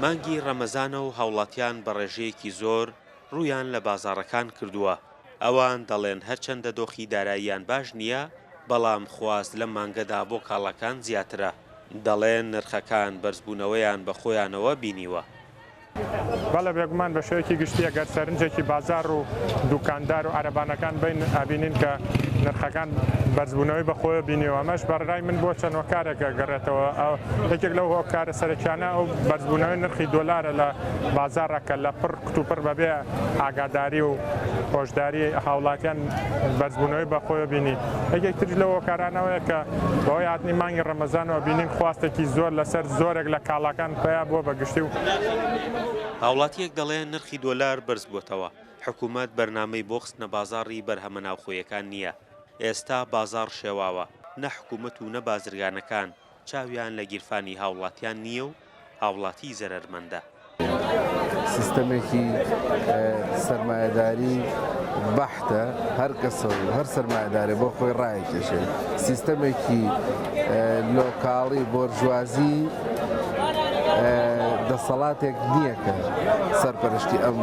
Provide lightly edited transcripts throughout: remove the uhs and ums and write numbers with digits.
مانگی ڕەمەزانە و هاوڵاتیان بە ڕێژەیەکی زۆر ڕوویان لە بازاڕەکان کردووە. ئەوان دەڵێن هەرچەندە دۆخی داراییان باش نییە، بەڵام خواست لەم مانگەدا بۆ کاڵەکان زیاترە. دەڵێن نرخەکان بەرزبوونەوەیان بە خۆیانەوە بینیوە. بەڵێ بێگومان بە شێوەیەکی گشتی ئەگەر سەرنجێکی بازار و دوکاندار و عەرەبانەکان بین ئابینین کە نرخەکان بەرزبوونەوەی بەخۆیە بینیوە. ئەمەش بەڕای من بۆ چەند هۆکارێکە گەڕێتەوە. یەکێک لەو هۆکارە سەرەکیانە ئەو بەرزبوونەوەی نرخی دۆلارە لە بازاڕەکە لە پڕ کتوپڕ بەبێ ئاگاداری و خۆشداری هاوڵاتیان بەرزبوونەوەی بەخۆیە بینی. یەکێک تر لەو هۆکارانەوەیە کە بەهۆی هاتنی مانگی ڕەمەزانەوە بینین خواستێکی زۆر لەسەر زۆرێک لە کاڵاکان پیا بۆ بەگشتی و هاوڵاتیەک دەڵێن نرخی دۆلار بەرز بووتەوە. حکوومەت بەرنامەی بۆ خستنە بازاڕی بەرهەمە ناوخۆیەکان نییە. ئێستا بازاڕ شێواوە. نە حکوومەت و نە بازرگانەکان چاویان لە گیرفانی هاوڵاتیان نییە و هاوڵاتی زەرەرمەندە. سیستەمێکی سەرمایەداری بەحتە، هەر کەسە و هەر سەرمایەدارێ بۆ خۆی ڕایەکێشێ. سیستەمێکی لۆکاڵی بۆرژوازی دەسەڵاتێک نییە کە سەرپەرشتی ئەم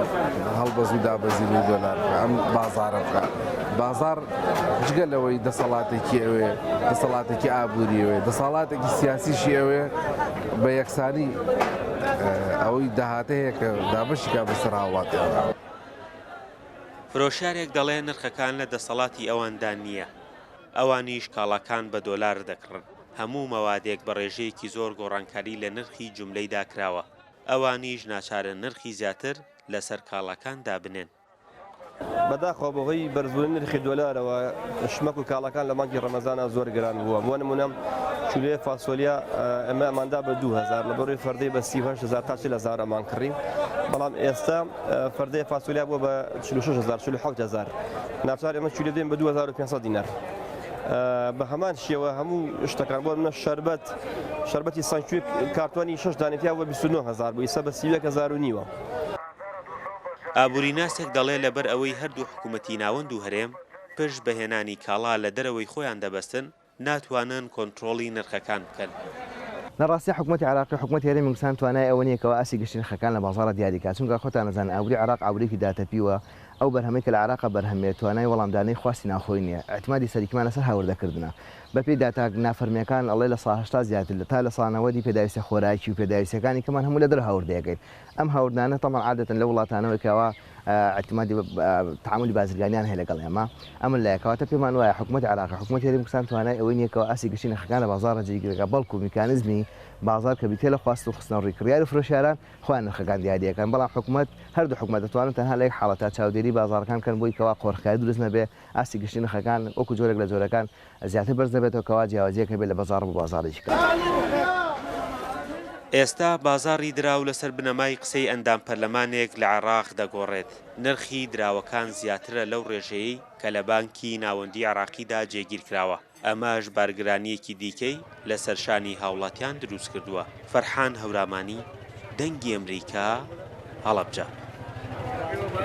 هەڵبەز و دابەزین و دۆلار ئەم بازاڕە بکە. بازار جگە لەوەی دەسەڵاتێکی ئەوێ، دەسەڵاتێکی ئابووریەوێ، دەسەڵاتێکی سیاسیشی ئەوێ بە یەکسانی ئەوەی داهاتەیە کە دابەشیکا بەسەر هاوڵاتیان. فرۆشارێک دەڵێ نرخەکان لە دەسەڵاتی ئەواندا نییە. ئەوانیش کاڵەکان بە دۆلار دەکڕن. هەموو مەوادێک بە ڕێژەیەکی زۆر گۆڕانکاری لە نرخی جوملەیدا کراوە. ئەوانیش ناچارە نرخی زیاتر لەسەر کاڵەکان دابنێن. بەداخەوە بەهۆی بەرزبوونی نرخی دۆلارەوە شمەک و کاڵەکان لە مانگی ڕەمەزانە زۆر گران بووە. بۆ نمونە کیلۆیە فاسۆلیا ئەمە ئەماندا بە 2000 لە بەڕووی فەردەی بە 38000 تا 40000 ئەمان کڕی. بەڵام ئێستا فەردەی فاسۆلیا بووە بە 46000 47000 ناچار ئێمە کیلۆ دێن بە 2500 دینار. بە هەمان شێوە هەموو شتەکان بۆ منە شەربەتی سانکوێ کارتوانی 6 دانێتیا بە 29000 بوو، ئێستا بە 31000 ئابووریناسێک دەڵێ لەبەر ئەوەی هەردوو حکوومەتی ناوەند و هەرێم پشت بەهێنانی کاڵا لە دەرەوەی خۆیان دەبەستن، ناتوانن کۆنتڕۆڵی نرخەکان بکەن. لە ڕاستی حکوومەتی عراقی حکوومەتی هەرێمی کوردستان توانای ئەوە نییەکەوە ئاسی گشتی نرخەکان لە بازاڕە دیاریکات، چونکە خۆتان نەزانن ئابووری عراق ئابوورێکی داتەپیوە. ئەو بەرهەمەی کە لە عراقە بەرهەمێت توانای وەڵامدانەی خواستی ناوخۆی نییە. ئەعتمادی سەرکیمان لەسەر هاوردەکردنە. بەپێی داتا نافەرمیەکان ئەڵێ لە ساڵ 80 زیاتر تا لە ساڵ 90 پێداویستە خۆراکی و پێداویستەکانی کەمان هەموو لە دەر هاوردەیەکەیت. ئەم هاوردانە تەمان عادەتەن لە وڵاتانەوەی کەوا اعتمادی تعاملی بازرگانیان هەیە لەگەڵ ئێمە. ئەمە لایەکەواتە پێمان وایە حکوومەتی عراقی حکوومەتی هەرێمی کوردستان توانای ئەوەی نییەکەوە ئاسی گشتی نرخەکان لە بازاڕە جێگیرەکە، بەڵکو میکانیزمی بازار کە بیتێ لە خواست و خستنە ڕێکڕیار و فرۆشیاران خۆیان نرخەکان دیاریەکەن. بەڵام حکوومەت هەردوو حکوومەت دەتوانن تەنها لە یەک حاڵەتە چاودێری بازاڕەکان کەن بۆی کەوا قۆڕخایی دروست نەبێ، ئاسی گشتی نرخەکان وەکو جۆرێک لە جۆرەکان زیاتر بەرز دەبێتەوە کەوا جیاوازیەکە بێت لە بازاڕ بۆ بازاڕێکی. ئێستا بازاڕی دراو لەسەر بنەمای قسەی ئەندام پەرلەمانێک لە عێراق دەگۆڕێت. نرخی دراوەکان زیاترە لەو ڕێژەیەی کە لە بانکی ناوەندی عێراقیدا جێگیر کراوە. ئەماش بارگرانیەکی دیکەی لە سەرشانی هاوڵاتیان دروست کردووە. فەرحان هەورامانی، دەنگی ئەمریکا، هەڵەبجە.